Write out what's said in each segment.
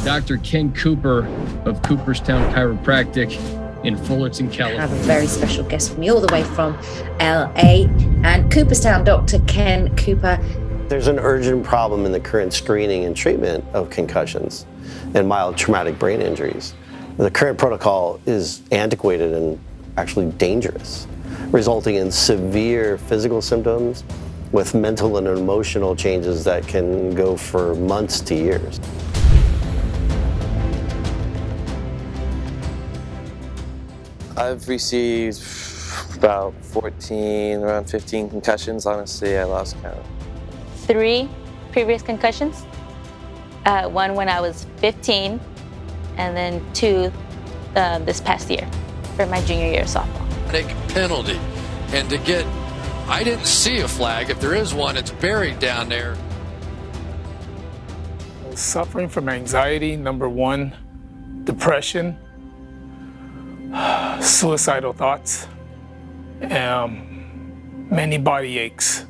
Dr. Ken Cooper of Cooperstown Chiropractic in Fullerton, California. I have a very special guest with me all the way from LA, and Cooperstown Dr. Ken Cooper. There's an urgent problem in the current screening and treatment of concussions and mild traumatic brain injuries. The current protocol is antiquated and actually dangerous, resulting in severe physical symptoms with mental and emotional changes that can go for months to years. I've received about 14, around 15 concussions. Honestly, I lost count. 3 previous concussions. One when I was 15, and then 2 this past year for my junior year of softball. Take penalty, and to get, I didn't see a flag. If there is one, it's buried down there. Suffering from anxiety, number 1, depression, suicidal thoughts, many body aches.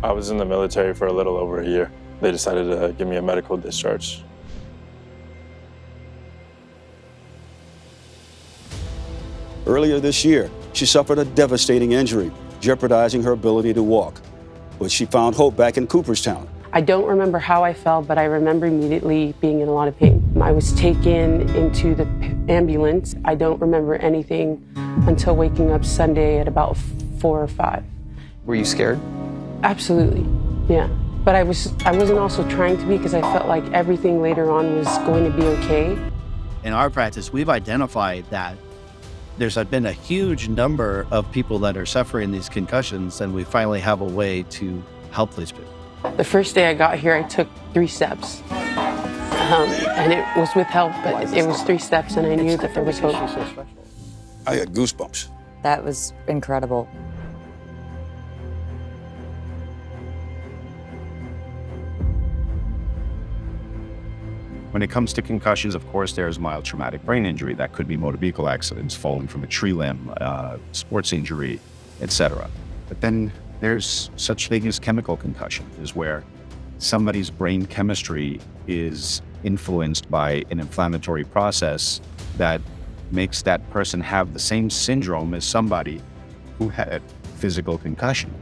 I was in the military for a little over a year. They decided to give me a medical discharge. Earlier this year, she suffered a devastating injury, jeopardizing her ability to walk. But she found hope back in Cooperstown. I don't remember how I fell, but I remember immediately being in a lot of pain. I was taken into the ambulance. I don't remember anything until waking up Sunday at about 4 or 5. Were you scared? Absolutely, yeah. But I wasn't also trying to be, because I felt like everything later on was going to be okay. In our practice, we've identified that there's been a huge number of people that are suffering these concussions, and we finally have a way to help these people. The first day I got here, I took 3 steps. And it was with help, but it was 3 steps, and I knew that there was hope. I had goosebumps. That was incredible. When it comes to concussions, of course, there's mild traumatic brain injury. That could be motor vehicle accidents, falling from a tree limb, sports injury, etc. But then there's such thing as chemical concussion, is where somebody's brain chemistry is influenced by an inflammatory process that makes that person have the same syndrome as somebody who had physical concussion.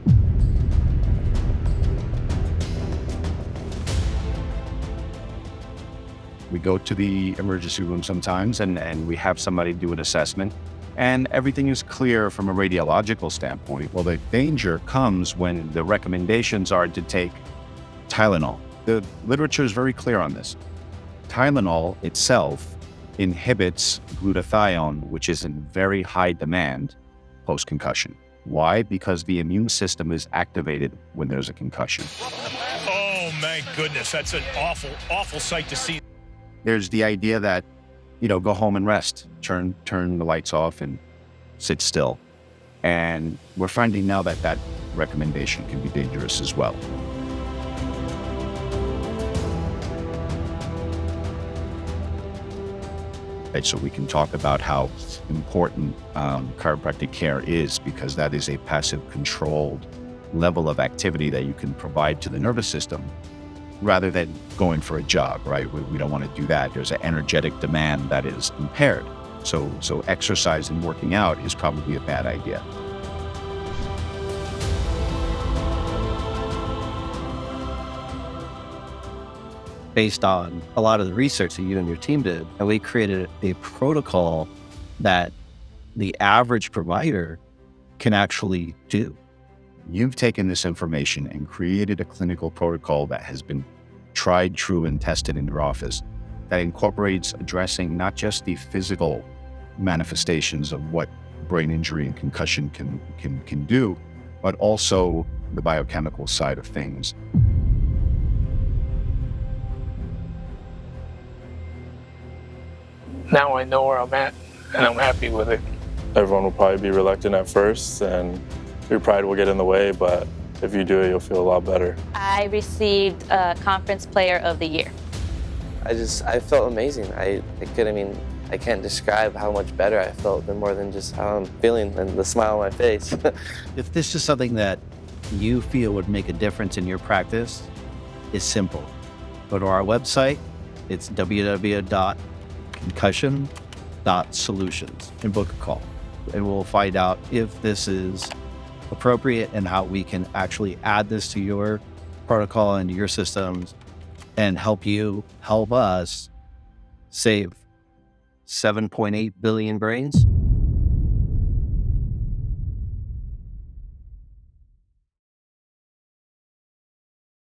We go to the emergency room sometimes and we have somebody do an assessment, and everything is clear from a radiological standpoint. Well, the danger comes when the recommendations are to take Tylenol. The literature is very clear on this. Tylenol itself inhibits glutathione, which is in very high demand post-concussion. Why? Because the immune system is activated when there's a concussion. Oh my goodness, that's an awful, awful sight to see. There's the idea that, go home and rest, turn the lights off and sit still. And we're finding now that that recommendation can be dangerous as well. So we can talk about how important chiropractic care is, because that is a passive controlled level of activity that you can provide to the nervous system rather than going for a jog, right? We don't want to do that. There's an energetic demand that is impaired. So exercise and working out is probably a bad idea. Based on a lot of the research that you and your team did, and we created a protocol that the average provider can actually do. You've taken this information and created a clinical protocol that has been tried, true, and tested in your office that incorporates addressing not just the physical manifestations of what brain injury and concussion can do, but also the biochemical side of things. Now I know where I'm at, and I'm happy with it. Everyone will probably be reluctant at first, and your pride will get in the way, but if you do it, you'll feel a lot better. I received a Conference Player of the Year. I felt amazing. I can't describe how much better I felt than more than just how I'm feeling and the smile on my face. If this is something that you feel would make a difference in your practice, it's simple. Go to our website, It's www.concussion.solutions and book a call. And we'll find out if this is appropriate and how we can actually add this to your protocol and your systems and help us save 7.8 billion brains.